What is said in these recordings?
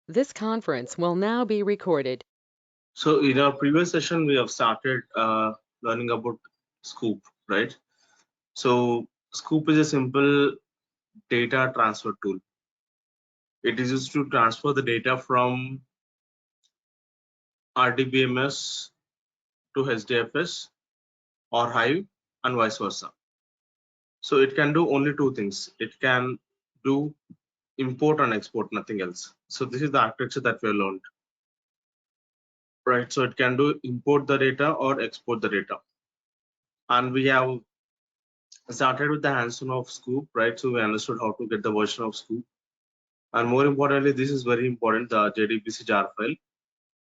This conference will now be recorded. So in our previous session, we have started learning about Sqoop, right? So Sqoop is a simple data transfer tool. It is used to transfer the data from RDBMS to HDFS or Hive and vice versa. So it can do only two things. It can do import and export, nothing else. So this is the architecture that we learned, right? So it can do import the data or export the data. And we have started with the hands-on of Sqoop, right? So we understood how to get the version of Sqoop. And more importantly, this is very important, the JDBC jar file.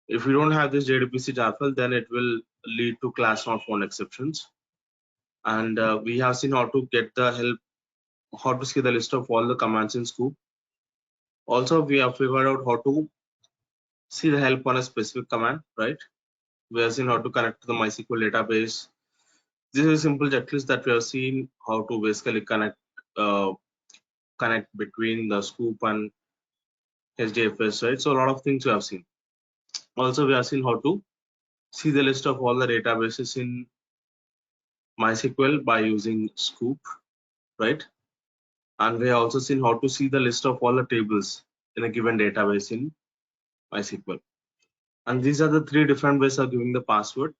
If you don't have this JDBC jar file, then it will lead to class not found exceptions. And we have seen how to get the help, how to see the list of all the commands in Sqoop. Also, we have figured out how to see the help on a specific command, right? We have seen how to connect to the MySQL database. This is a simple checklist that we have seen how to basically connect between the Sqoop and HDFS, right? So a lot of things we have seen. Also, we have seen how to see the list of all the databases in MySQL by using Sqoop, right? And we have also seen how to see the list of all the tables in a given database in MySQL. And these are the three different ways of giving the password.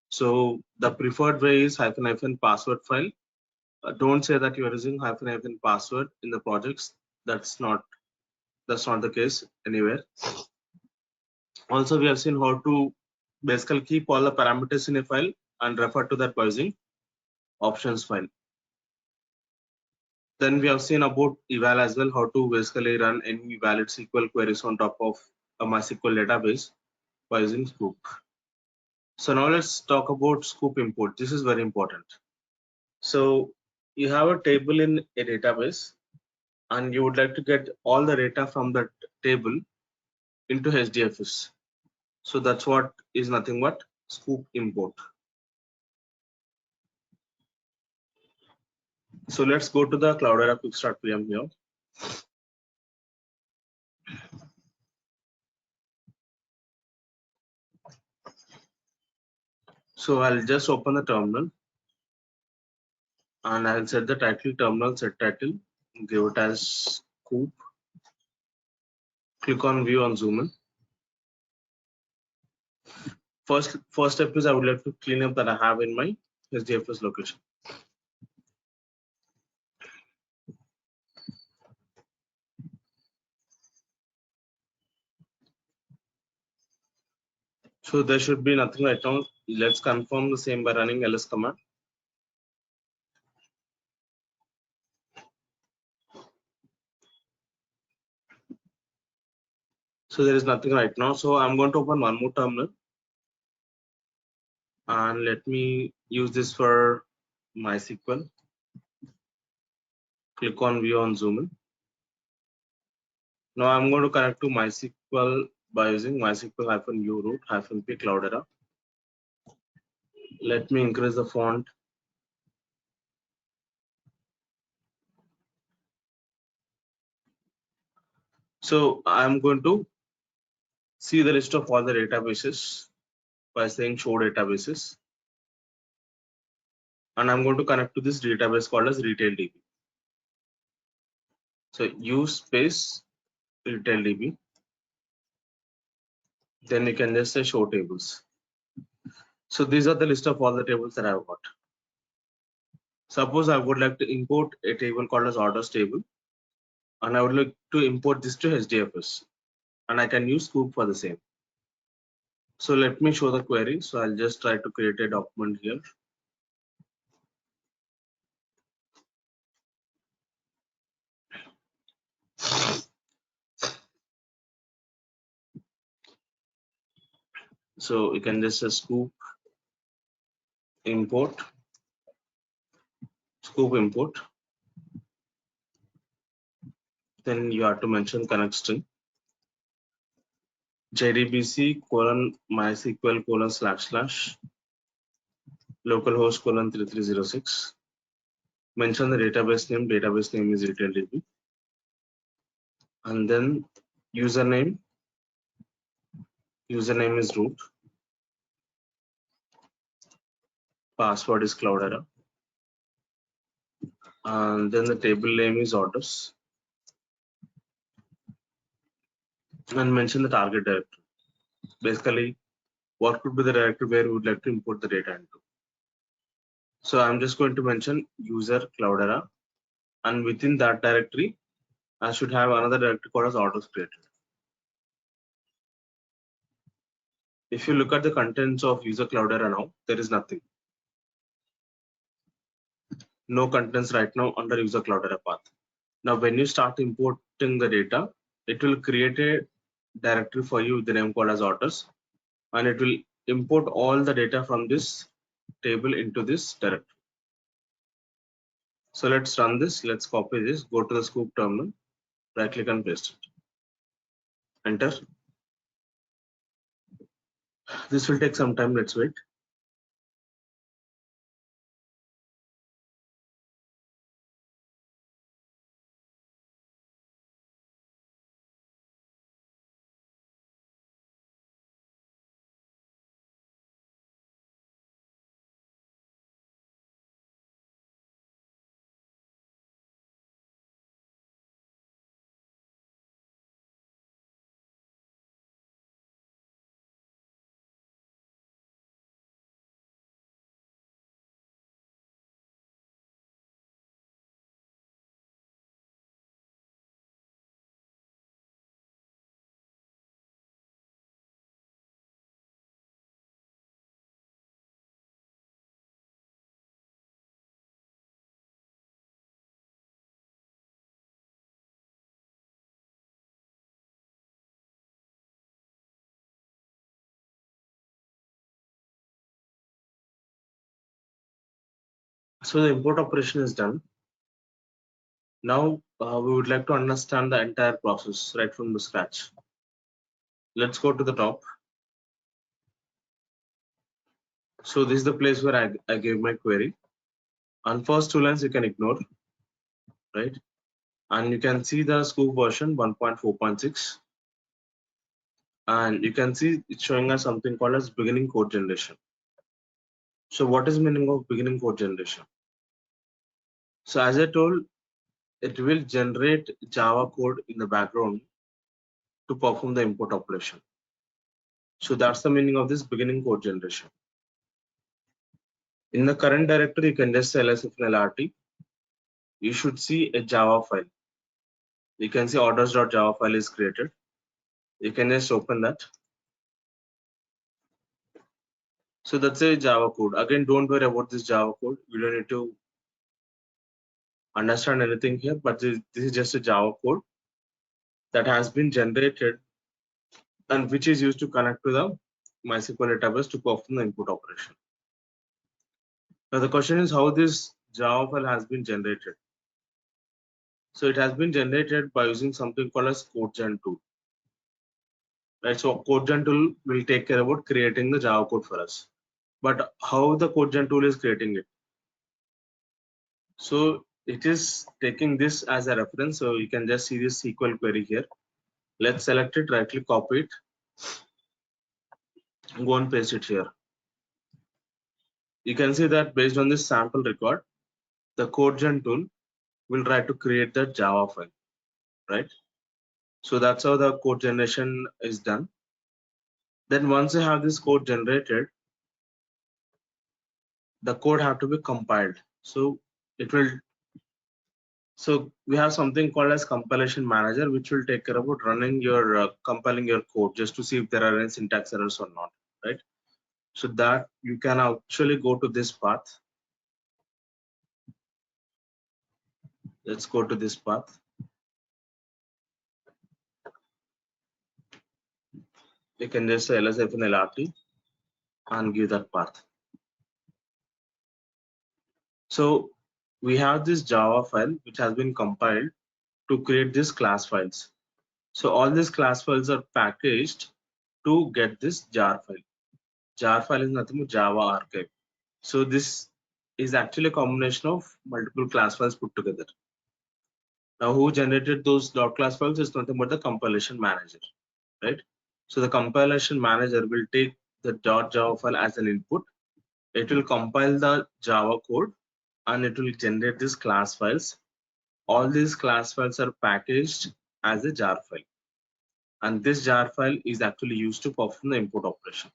So the preferred way is -- password file. Don't say that you are using -- password in the projects. That's not the case anywhere. Also, we have seen how to basically keep all the parameters in a file and refer to that by using options file. Then we have seen about eval as well, how to basically run any valid SQL queries on top of a MySQL database by using Sqoop. So now let's talk about Sqoop import. This is very important. So you have a table in a database and you would like to get all the data from that table into HDFS. So that's what is nothing but Sqoop import. So let's go to the Cloudera Quick Start VM here. So I'll just open the terminal and I'll set the title terminal set title, give it as Sqoop. Click on view and zoom in. First step is I would like to clean up that I have in my HDFS location. So there should be nothing right now. Let's confirm the same by running ls command. So there is nothing right now. So I'm going to open one more terminal and let me use this for MySQL. Click on view and zoom in. Now I'm going to connect to MySQL by using MySQL -u root -p Cloudera. Let me increase the font. So I'm going to see the list of all the databases by saying show databases. And I'm going to connect to this database called as retail-db. So use space retail-db. Then you can just say show tables. So these are the list of all the tables that I've got. Suppose I would like to import a table called as orders table, and I would like to import this to HDFS, and I can use Sqoop for the same. So let me show the query. So I'll just try to create a document here. So you can just say Sqoop import, Sqoop import. Then you have to mention connect string, JDBC : MySQL : / localhost : 3306. Mention the database name is retail-db, and then username is root, password is Cloudera, and then the table name is orders, and mention the target directory. Basically, what could be the directory where we would like to import the data into. So I'm just going to mention user Cloudera, and within that directory, I should have another directory called as orders created. If you look at the contents of user Cloudera now, there is nothing. No contents right now under user Cloudera path. Now, when you start importing the data, it will create a directory for you with the name called as orders, and it will import all the data from this table into this directory. So let's run this. Let's copy this. Go to the Sqoop terminal. Right click and paste it. Enter. This will take some time. Let's wait. So the import operation is done. Now we would like to understand the entire process right from the scratch. Let's go to the top. So this is the place where I gave my query. And first two lines you can ignore, right? And you can see the Sqoop version 1.4.6. And you can see it's showing us something called as beginning code generation. So what is meaning of beginning code generation? So as I told, it will generate Java code in the background to perform the import operation. So that's the meaning of this beginning code generation. In the current directory, you can just say lsfnlrt. You should see a Java file. You can see orders.java file is created. You can just open that. So that's a Java code. Again, don't worry about this Java code. You don't need to understand anything here, but this is just a Java code that has been generated and which is used to connect to the MySQL database to perform the input operation. Now the question is how this Java file has been generated. So it has been generated by using something called as CodeGen tool. Right, so CodeGen tool will take care about creating the Java code for us. But how the CodeGen tool is creating it? So it is taking this as a reference. So you can just see this SQL query here. Let's select it, right click, copy it, go and paste it here. You can see that based on this sample record, the CodeGen tool will try to create that Java file, right? So that's how the code generation is done. Then once you have this code generated, the code have to be compiled. So it will. So we have something called as compilation manager, which will take care about running your compiling your code just to see if there are any syntax errors or not, right? So that you can actually go to this path. Let's go to this path. You can just say lsfnlrt and give that path. So we have this Java file which has been compiled to create these class files. So all these class files are packaged to get this jar file. Jar file is nothing but Java archive. So this is actually a combination of multiple class files put together. Now, who generated those dot class files is nothing but the compilation manager, right? So the compilation manager will take the .java file as an input. It will compile the Java code and it will generate these class files. All these class files are packaged as a jar file, and this jar file is actually used to perform the import operation.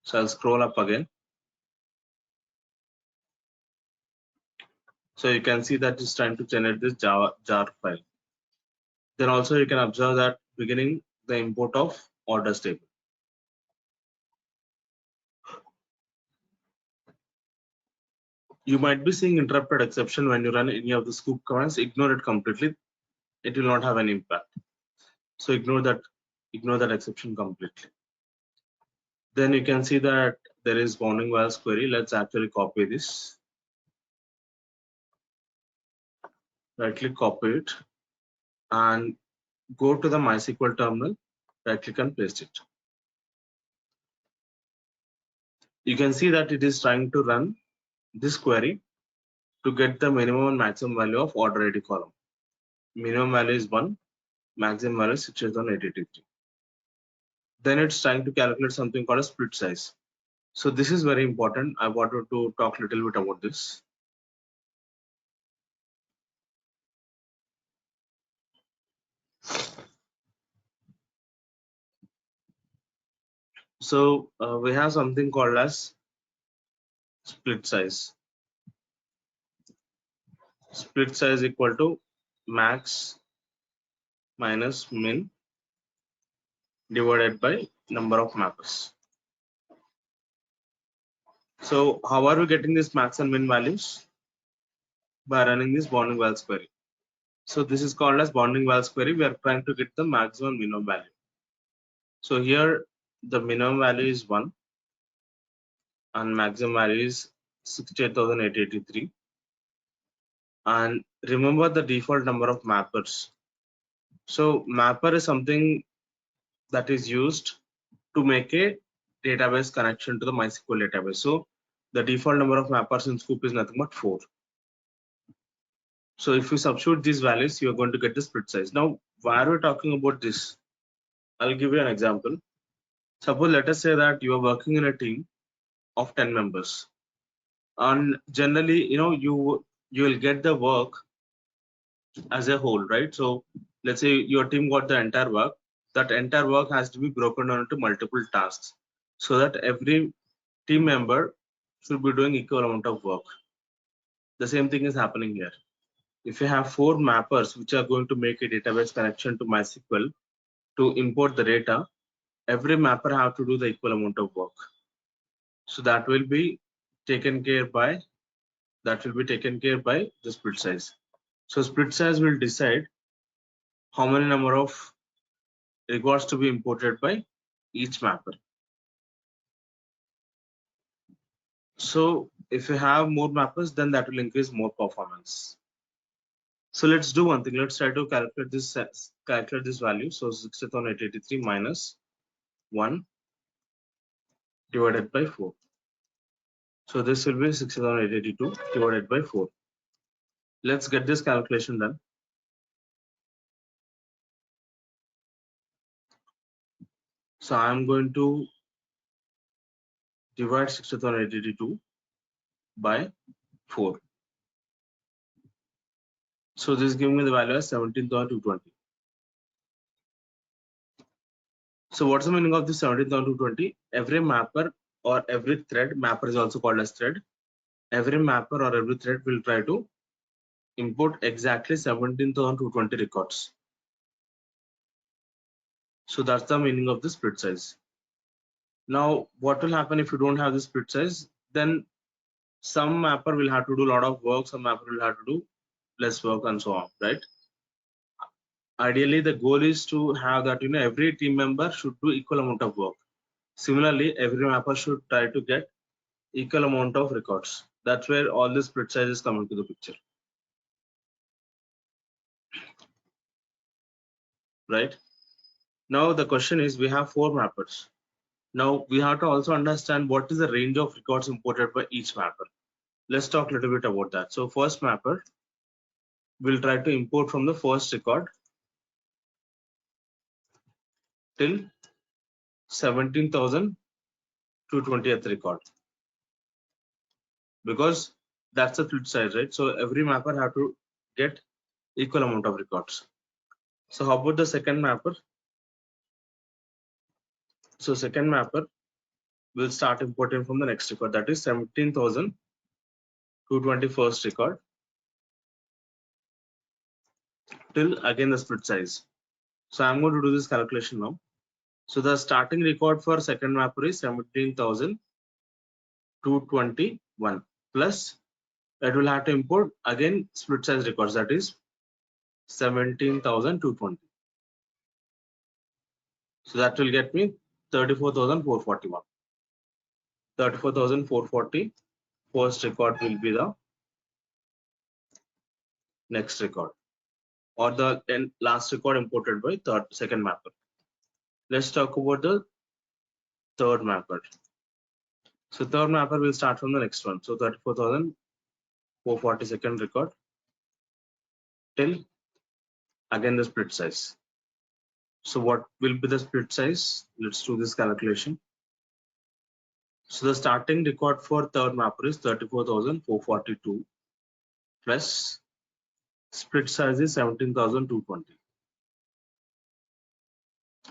So I'll scroll up again. So you can see that it's trying to generate this Java jar file. Then also you can observe that beginning the import of orders table. You might be seeing interrupted exception when you run any of the Sqoop commands. Ignore it completely. It will not have any impact. So ignore that exception completely. Then you can see that there is bounding values query. Let's actually copy this. Right click, copy it, and go to the MySQL terminal. Right click and paste it. You can see that it is trying to run this query to get the minimum and maximum value of order ID column. Minimum value is 1, maximum value is 6,883. Then it's trying to calculate something called a split size. So this is very important. I wanted to talk a little bit about this. So we have something called as split size. Split size equal to max minus min divided by number of mappers. So how are we getting this max and min values? By running this bounding values query. So this is called as bounding values query. We are trying to get the maximum minimum value. So here the minimum value is 1 and maximum value is 68,883. And remember the default number of mappers. So mapper is something that is used to make a database connection to the MySQL database. So the default number of mappers in Sqoop is nothing but 4. So if you substitute these values, you are going to get the split size. Now, why are we talking about this? I'll give you an example. Suppose let us say that you are working in a team of 10 members, and generally, you will get the work as a whole, right? So let's say your team got the entire work. That entire work has to be broken down into multiple tasks, so that every team member should be doing equal amount of work. The same thing is happening here. If you have 4 mappers which are going to make a database connection to MySQL to import the data, every mapper have to do the equal amount of work. So that will be taken care by the split size. So split size will decide how many number of records to be imported by each mapper. So if you have more mappers, then that will increase more performance. So let's do one thing. Let's try to calculate this value. So 60,883 minus 1 divided by 4. So this will be 60,882 divided by 4. Let's get this calculation done. So I'm going to divide 60,882 by 4. So this gives me the value as 17,220. So what's the meaning of this 17,220? Every mapper or every thread, mapper is also called as thread. Every mapper or every thread will try to import exactly 17,220 records. So that's the meaning of the split size. Now, what will happen if you don't have the split size? Then some mapper will have to do a lot of work, some mapper will have to do less work, and so on, right? Ideally, the goal is to have that every team member should do equal amount of work. Similarly, every mapper should try to get equal amount of records. That's where all the split sizes come into the picture, right? Now the question is, we have 4 mappers. Now we have to also understand what is the range of records imported by each mapper. Let's talk a little bit about that. So first mapper, we'll try to import from the first record till 17,220th record, because that's the fleet size, right? So every mapper have to get equal amount of records. So how about the second mapper? So second mapper will start importing from the next record, that is 17,221st record till again the split size. So I'm going to do this calculation now. So the starting record for second mapper is 17,221 plus it will have to import again split size records, that is 17,220. So that will get me 34,441. 34,440 first record will be the next record, or the last record imported by second mapper. Let's talk about the third mapper. So third mapper will start from the next one. So 34,440 second record till again the split size. So what will be the split size? Let's do this calculation. So the starting record for third mapper is 34,442 plus split size is 17,220.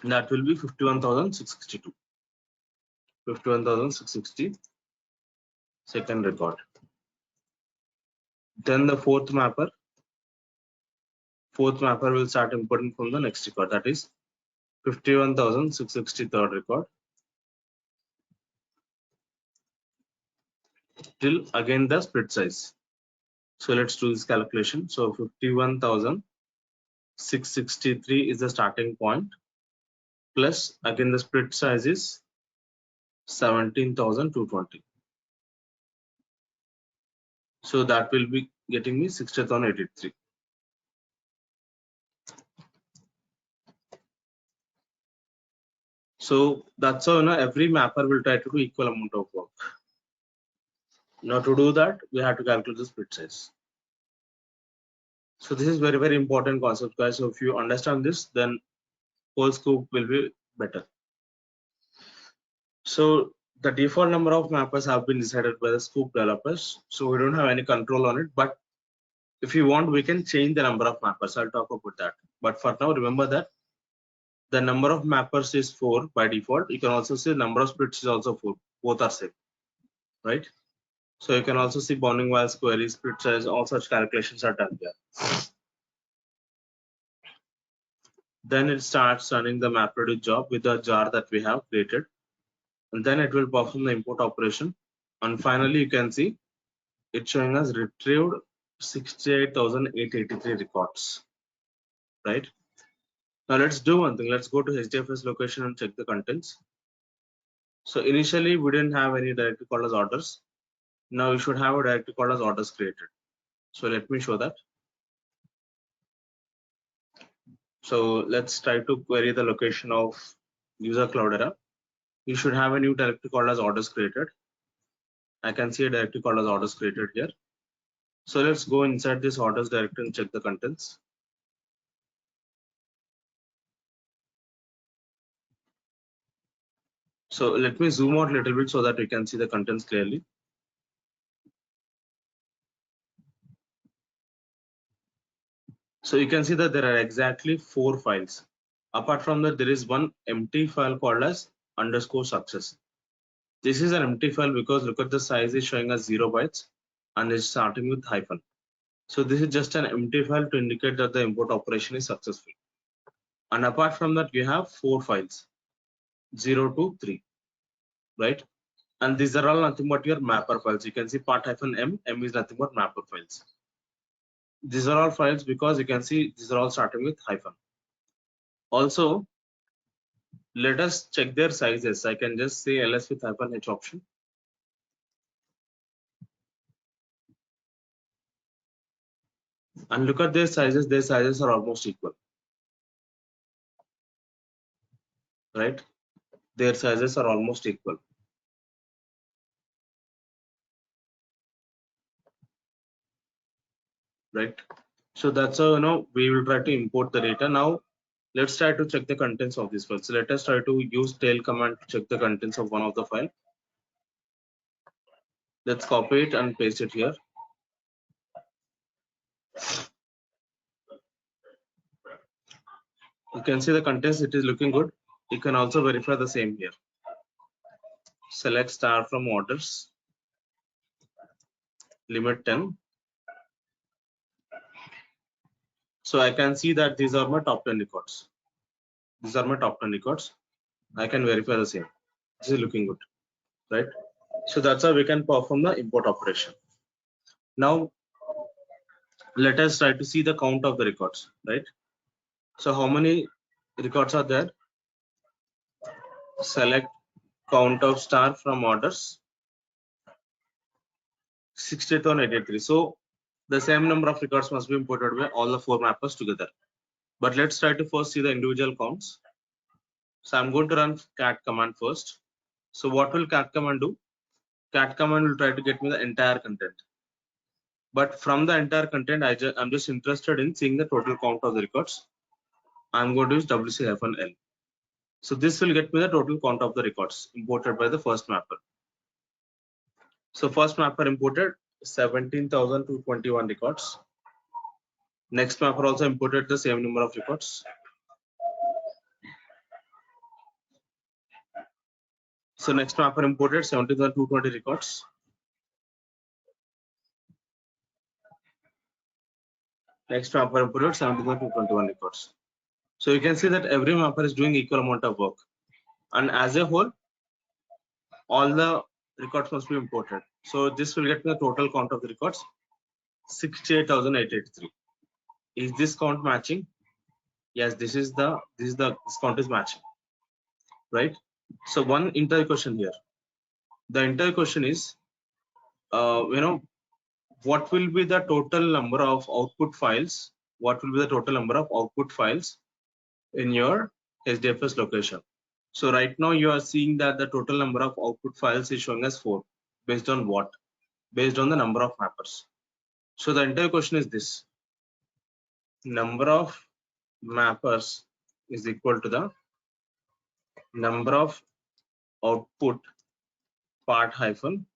That will be 51,662. 51,660 second record. Then the fourth mapper will start importing from the next record, that is 51,660 third record till again the split size. So let's do this calculation. So 51,663 is the starting point plus again the split size is 17,220. So that will be getting me 60,083. So that's how every mapper will try to do equal amount of work. Now to do that, we have to calculate the split size. So this is very, very important concept, guys. So if you understand this, then whole Sqoop will be better. So the default number of mappers have been decided by the Sqoop developers. So we don't have any control on it, but if you want, we can change the number of mappers. I'll talk about that. But for now, remember that the number of mappers is 4 by default. You can also see number of splits is also 4. Both are same, right? So you can also see bounding whiles, queries, split size, all such calculations are done there. Then it starts running the MapReduce job with the jar that we have created. And then it will perform the import operation. And finally, you can see it's showing us retrieved 68,883 records, right? Now let's do one thing. Let's go to HDFS location and check the contents. So initially, we didn't have any directory called as orders. Now we should have a directory called as orders created. So let me show that. So let's try to query the location of user Cloudera. You should have a new directory called as orders created. I can see a directory called as orders created here. So let's go inside this orders directory and check the contents. So let me zoom out a little bit so that you can see the contents clearly. So you can see that there are exactly 4 files. Apart from that, there is one empty file called as underscore success. This is an empty file because look at the size is showing us 0 bytes and it's starting with hyphen. So this is just an empty file to indicate that the import operation is successful. And apart from that, we have 4 files, 0 to 3, right? And these are all nothing but your mapper files. You can see part-m, m is nothing but mapper files. These are all files because you can see these are all starting with hyphen. Also, let us check their sizes. I can just say ls with hyphen h option. And look at their sizes are almost equal, right? Their sizes are almost equal. Right? So that's how we will try to import the data. Now let's try to check the contents of this file. So let us try to use tail command to check the contents of one of the file. Let's copy it and paste it here. You can see the contents, it is looking good. You can also verify the same here. Select star from orders, limit 10. So I can see that these are my top 10 records. These are my top 10 records. I can verify the same. This is looking good, right? So that's how we can perform the import operation. Now let us try to see the count of the records, right? So how many records are there? Select count of star from orders, 68,883. So the same number of records must be imported by all the 4 mappers together. But let's try to first see the individual counts. So I'm going to run cat command first. So what will cat command do? Cat command will try to get me the entire content. But from the entire content, I'm just interested in seeing the total count of the records. I'm going to use wc-l. So this will get me the total count of the records imported by the first mapper. So first mapper imported 17,221 records. Next mapper also imported the same number of records. So next mapper imported 17,220 records. Next mapper imported 17,221 records. So you can see that every mapper is doing equal amount of work. And as a whole, all the records must be imported. So this will get me the total count of the records, 68,883. Is this count matching? Yes, this count is matching, right? So one entire question here. The entire question is, what will be the total number of output files? What will be the total number of output files in your HDFS location? So right now you are seeing that the total number of output files is showing as 4. Based on what? Based on the number of mappers. So the entire question is this: number of mappers is equal to the number of output part hyphen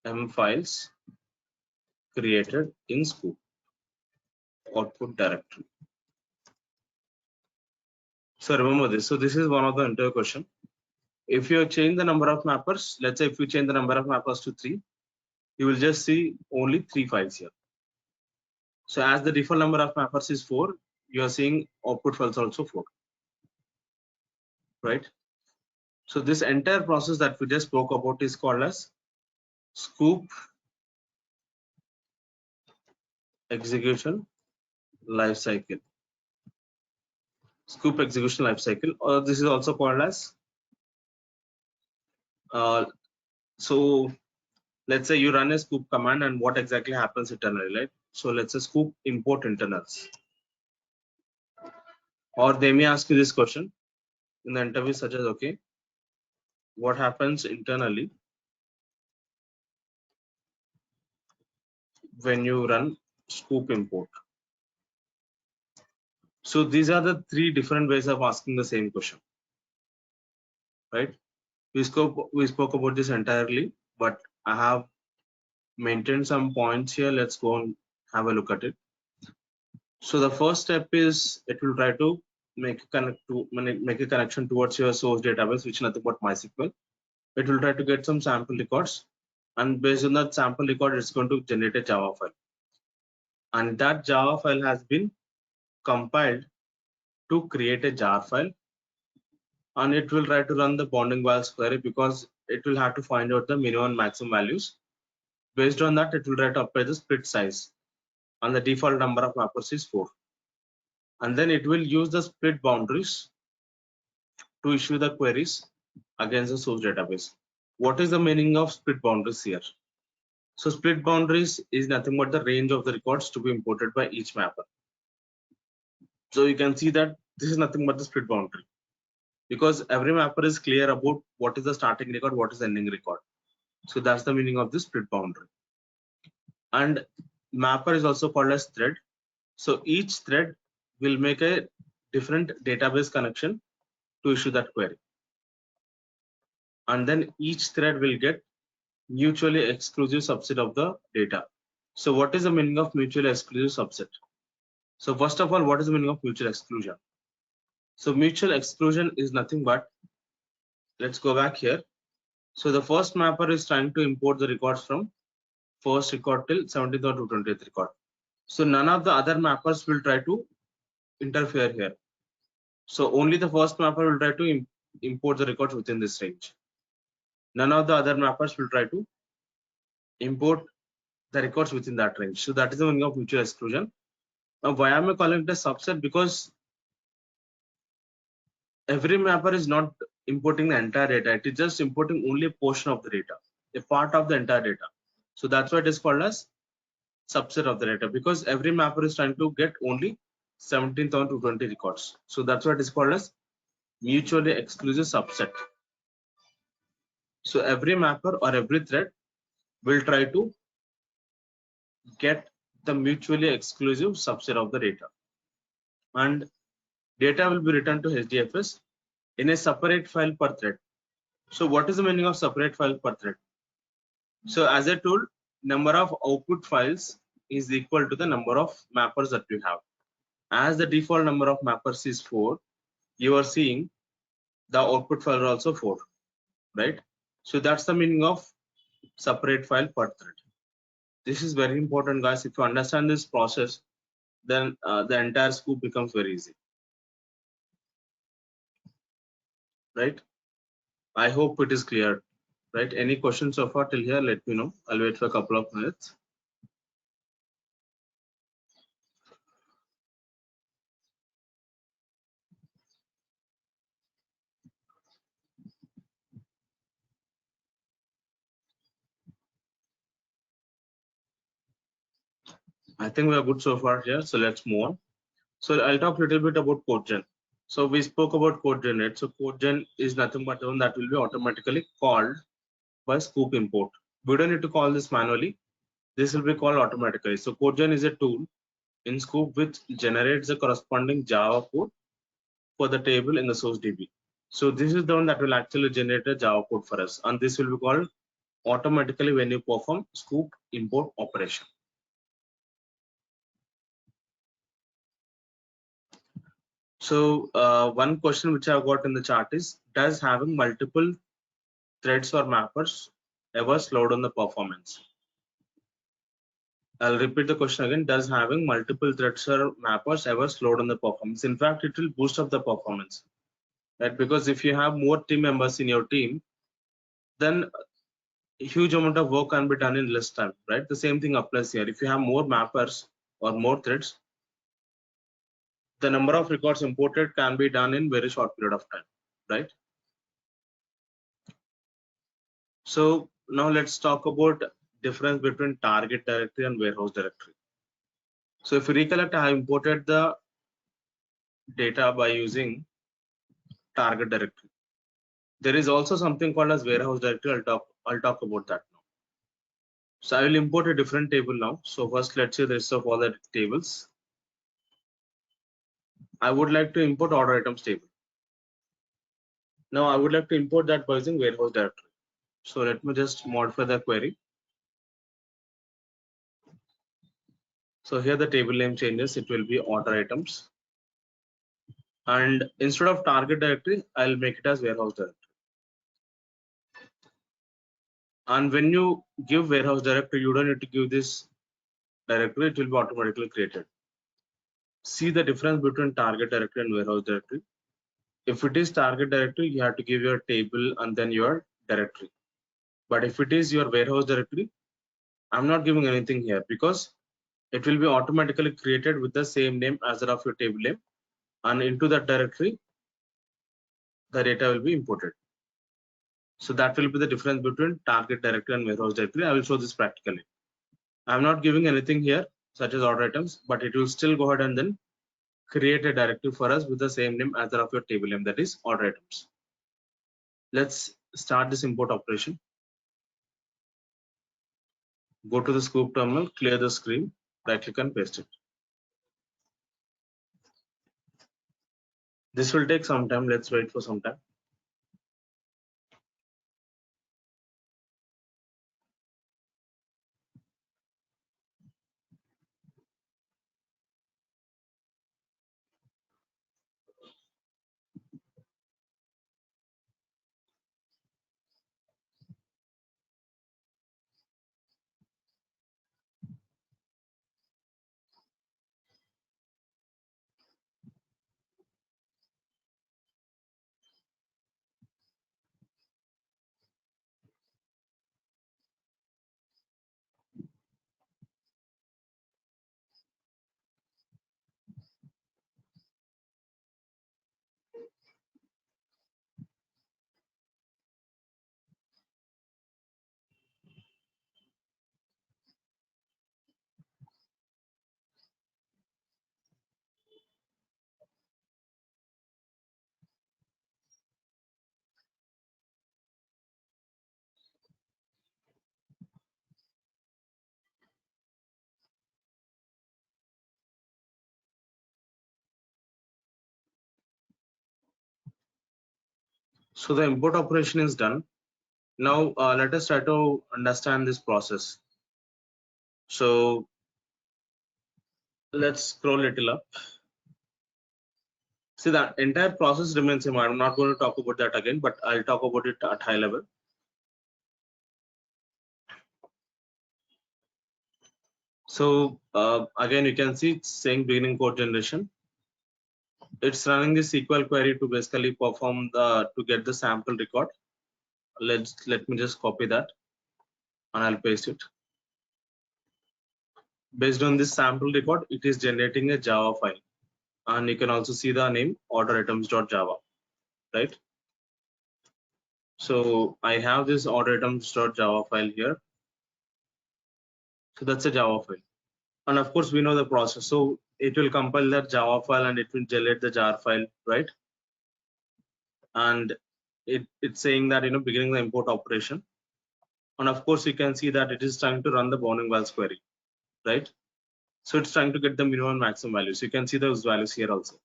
m files created in Sqoop output directory. So remember this. So this is one of the entire question. If you change the number of mappers, let's say if you change the number of mappers to 3, you will just see only 3 files here. So as the default number of mappers is 4, you are seeing output files also 4, right? So this entire process that we just spoke about is called as Sqoop execution lifecycle. Sqoop execution lifecycle, or this is also called as so let's say you run a Sqoop command and what exactly happens internally, right? So let's say Sqoop import internals, or they may ask you this question in the interview such as, okay, what happens internally when you run Sqoop import? So these are the 3 different ways of asking the same question, right? We spoke about this entirely, but I have maintained some points here. Let's go and have a look at it. So the first step is it will try to make a connection towards your source database, which is nothing but MySQL. It will try to get some sample records, and based on that sample record, it's going to generate a Java file, and that Java file has been compiled to create a jar file, and it will try to run the bounding values query because it will have to find out the minimum and maximum values. Based on that, it will try to apply the split size, and the default number of mappers is 4, and then it will use the split boundaries to issue the queries against the source database. What is the meaning of split boundaries here? So split boundaries is nothing but the range of the records to be imported by each mapper. So you can see that this is nothing but the split boundary, because every mapper is clear about what is the starting record, what is the ending record. So that's the meaning of this split boundary. And mapper is also called as thread. So each thread will make a different database connection to issue that query. And then each thread will get mutually exclusive subset of the data. So what is the meaning of mutually exclusive subset? So first of all, what is the meaning of mutual exclusion? So mutual exclusion is nothing but, let's go back here. So the first mapper is trying to import the records from first record till 17th or 20th record. So none of the other mappers will try to interfere here. So only the first mapper will try to import the records within this range. None of the other mappers will try to import the records within that range. So that is the meaning of mutual exclusion. Now why am I calling it a subset? Because every mapper is not importing the entire data. It is just importing only a portion of the data, a part of the entire data. So that's why it is called as subset of the data, because every mapper is trying to get only 17th or 220 records. So that's why it is called as mutually exclusive subset. So every mapper or every thread will try to get the mutually exclusive subset of the data, and data will be returned to HDFS in a separate file per thread. So what is the meaning of separate file per thread? So as I told, number of output files is equal to the number of mappers that you have. As the default number of mappers is 4, you are seeing the output file are also 4, right? So that's the meaning of separate file per thread. This is very important, guys. If you understand this process, then the entire Sqoop becomes very easy, right? I hope it is clear, right? Any questions so far till here, let me know. I'll wait for a couple of minutes. I think we are good so far here, so let's move on. So I'll talk a little bit about code gen. So we spoke about code generate. So code gen is nothing but the one that will be automatically called by Sqoop import. We don't need to call this manually. This will be called automatically. So code gen is a tool in Sqoop which generates the corresponding Java code for the table in the source DB. So this is the one that will actually generate a Java code for us, and this will be called automatically when you perform Sqoop import operation. So one question which I've got in the chart is, does having multiple threads or mappers ever slow down the performance? I'll repeat the question again. Does having multiple threads or mappers ever slow down the performance? In fact, it will boost up the performance, right? Because if you have more team members in your team, then a huge amount of work can be done in less time, right? The same thing applies here. If you have more mappers or more threads, the number of records imported can be done in very short period of time, right? So now let's talk about difference between target directory and warehouse directory. So if you recollect, I imported the data by using target directory. There is also something called as warehouse directory. I'll talk about that now. So I will import a different table now. So first, let's see the list of all the tables. I would like to import order items table. Now I would like to import that by using warehouse directory. So let me just modify the query. So here the table name changes. It will be order items. And instead of target directory, I'll make it as warehouse directory. And when you give warehouse directory, you don't need to give this directory. It will be automatically created. See the difference between target directory and warehouse directory. If it is target directory, you have to give your table and then your directory. But if it is your warehouse directory, I'm not giving anything here because it will be automatically created with the same name as that of your table name, and into that directory the data will be imported. So that will be the difference between target directory and warehouse directory. I will show this practically. I'm not giving anything here such as order items, but it will still go ahead and then create a directory for us with the same name as that of your table name, that is order items. Let's start this import operation. Go to the Sqoop terminal, clear the screen. Right click and paste it. This will take some time. Let's wait for some time. So the import operation is done. Now let us try to understand this process. So let's scroll a little up. See, that entire process remains same. I'm not going to talk about that again, but I'll talk about it at high level. So again, you can see it's saying beginning code generation. It's running the SQL query to basically perform to get the sample record. Let me just copy that and I'll paste it. Based on this sample record, it is generating a Java file, and you can also see the name order items.java, right? So I have this order items.java file here. So that's a Java file, and of course we know the process. So it will compile that Java file and it will generate the jar file, right? And it's saying that beginning the import operation, and of course you can see that it is trying to run the bounding values query, right? So it's trying to get the minimum and maximum values. You can see those values here also,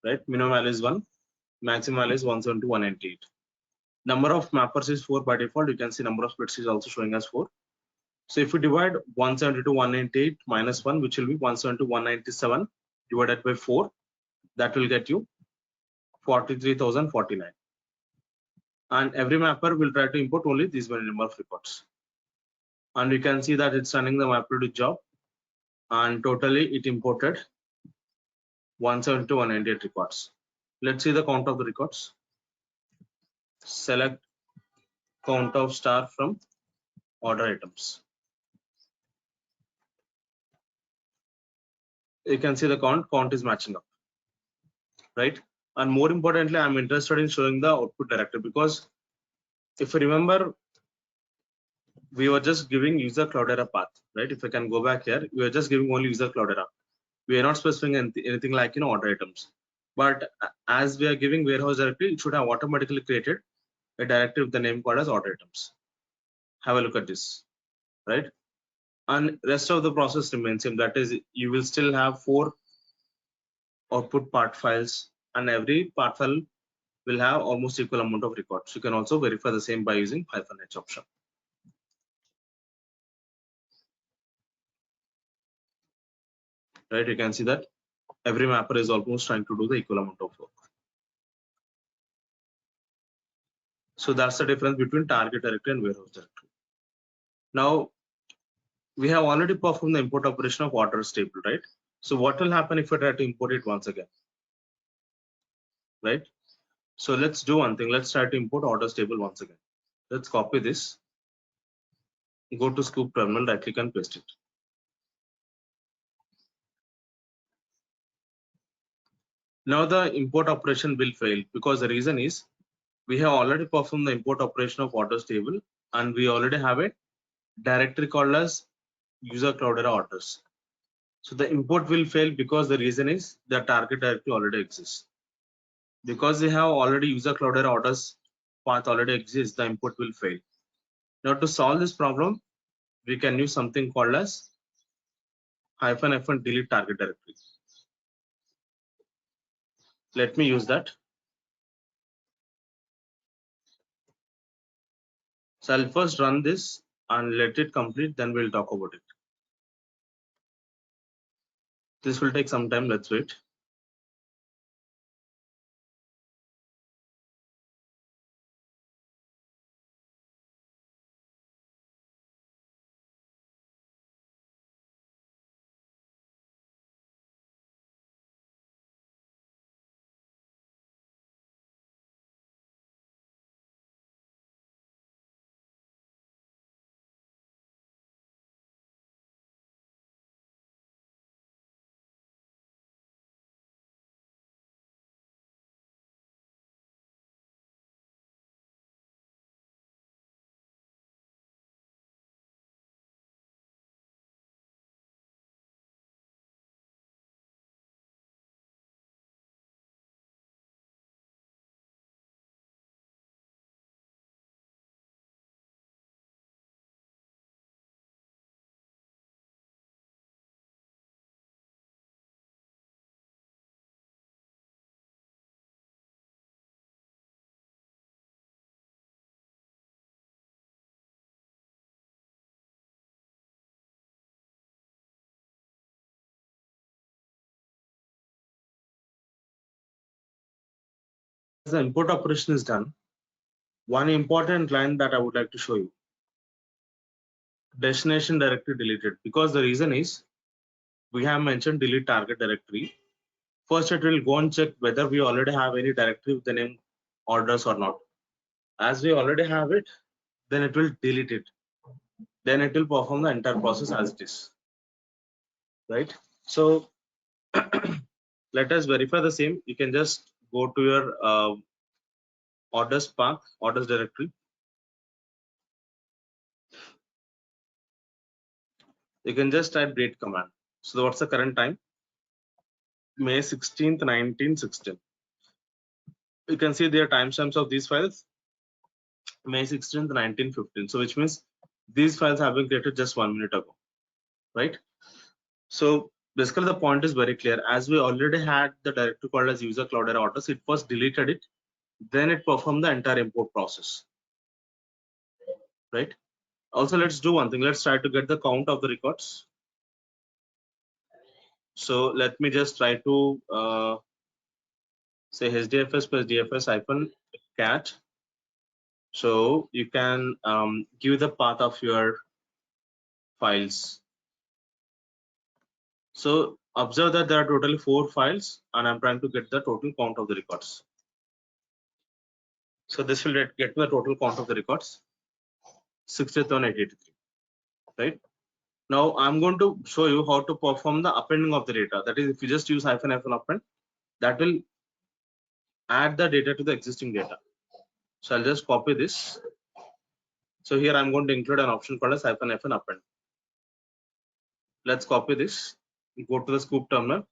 right? Minimum value is 1, maximum value is 172, 198. Number of mappers is 4 by default. You can see number of bits is also showing as 4. So if you divide 172 198 minus 1, which will be 172 197 divided by 4, that will get you 43,049. And every mapper will try to import only these many number of records. And you can see that it's running the mapper to job, and totally it imported 172 198 records. Let's see the count of the records. Select count of star from order items. You can see the count is matching up, right? And more importantly, I'm interested in showing the output directory, because if you remember, we were just giving user Cloudera path, right? If I can go back here, we are just giving only user Cloudera. We are not specifying anything like order items. But as we are giving warehouse directory, it should have automatically created a directory with the name called as order items. Have a look at this, right? And rest of the process remains same. That is, you will still have 4 output part files, and every part file will have almost equal amount of records. You can also verify the same by using -h option. Right, you can see that every mapper is almost trying to do the equal amount of work. So that's the difference between target directory and warehouse directory. Now we have already performed the import operation of orders table, right? So what will happen if I try to import it once again, right? So let's do one thing. Let's try to import orders table once again. Let's copy this, go to Sqoop terminal, right click and paste it. Now the import operation will fail, because the reason is we have already performed the import operation of orders table, and we already have a directory called as user Cloudera orders. So the import will fail because the reason is the target directory already exists. Because they have already user Cloudera orders path already exists, the import will fail. Now to solve this problem, we can use something called as -F1 delete target directory. Let me use that. So I'll first run this and let it complete, then we'll talk about it. This will take some time, let's wait. As the import operation is done, one important line that I would like to show you. Destination directory deleted, because the reason is we have mentioned delete target directory. First, it will go and check whether we already have any directory with the name orders or not. As we already have it, then it will delete it. Then it will perform the entire process as it is. Right? So let us verify the same. You can just go to your orders path, orders directory. You can just type date command. So what's the current time? May 16th, 1916. You can see their timestamps of these files. May 16th, 1915. So which means these files have been created just 1 minute ago, right? So basically the point is very clear. As we already had the directory called as user cloud era orders, it first deleted it, then it performed the entire import process, right? Also, let's do one thing. Let's try to get the count of the records. So let me just try to say HDFS plus DFS hyphen cat. So you can give the path of your files. So observe that there are totally 4 files, and I'm trying to get the total count of the records. So this will get the total count of the records, 61,883, right? Now I'm going to show you how to perform the appending of the data. That is, if you just use -F append, that will add the data to the existing data. So I'll just copy this. So here I'm going to include an option called as -F append. Let's copy this, go to the Sqoop terminal,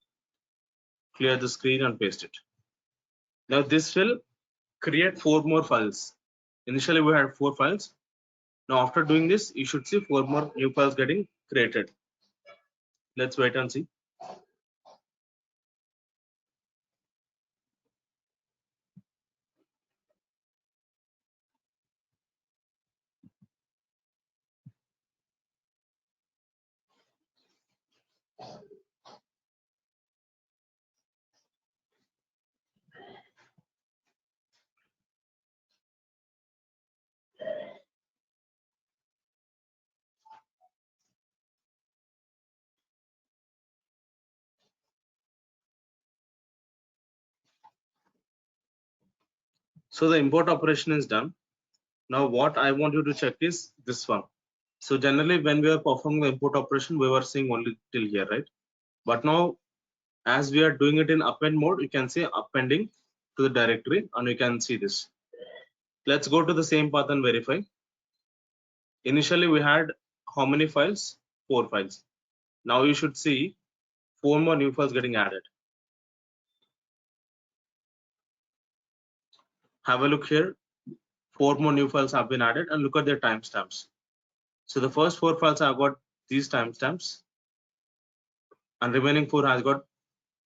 clear the screen and paste it. Now this will create 4 more files. Initially we had 4 files. Now after doing this, you should see 4 more new files getting created. Let's wait and see. So the import operation is done. Now what I want you to check is this one. So generally when we are performing the import operation, we were seeing only till here, right? But now as we are doing it in append mode, you can say appending to the directory, and you can see this. Let's go to the same path and verify. Initially we had how many files? 4 files. Now you should see 4 more new files getting added. Have a look here. 4 more new files have been added, and look at their timestamps. So the first 4 files have got these timestamps. and remaining 4 has got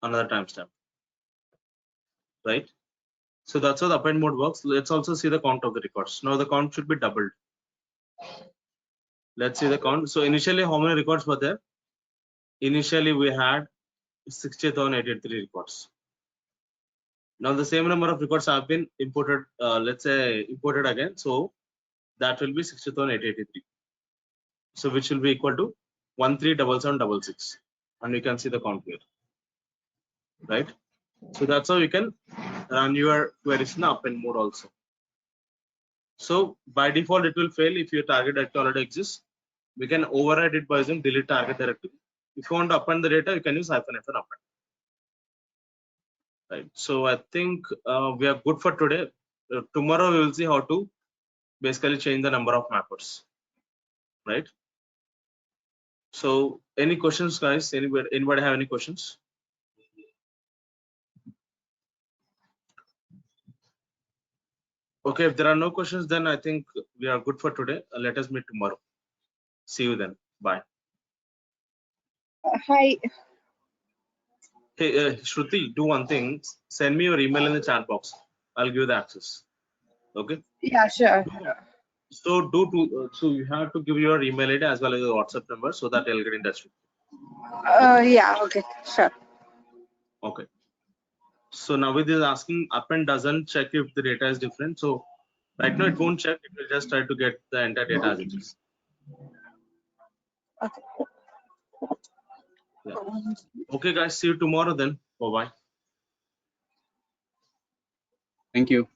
another timestamp, right? So that's how the append mode works. Let's also see the count of the records. Now the count should be doubled. Let's see the count. So initially, how many records were there? Initially, we had 60,083 records. Now the same number of records have been imported, let's say imported again. So that will be 60,883. So which will be equal to 137766. And you can see the count here, right? So that's how you can run your queries in append mode also. So by default, it will fail if your target directory already exists. We can override it by using delete target directory. If you want to append the data, you can use -f append. Right. So I think we are good for today. Tomorrow we will see how to basically change the number of mappers. Right. So any questions, guys? Anybody have any questions? Okay, if there are no questions, then I think we are good for today. Let us meet tomorrow. See you then. Bye. Hi. Hey, Shruti, do one thing. Send me your email in the chat box. I'll give you the access. Okay. Yeah, sure. So so you have to give your email ID as well as your WhatsApp number so that I'll get in touch with you. Yeah, okay, sure. Okay. So now with this asking append doesn't check if the data is different. So right now it won't check. It will just try to get the entire data as it is. Okay. Yeah. Okay, guys. See you tomorrow then. Bye bye. Thank you.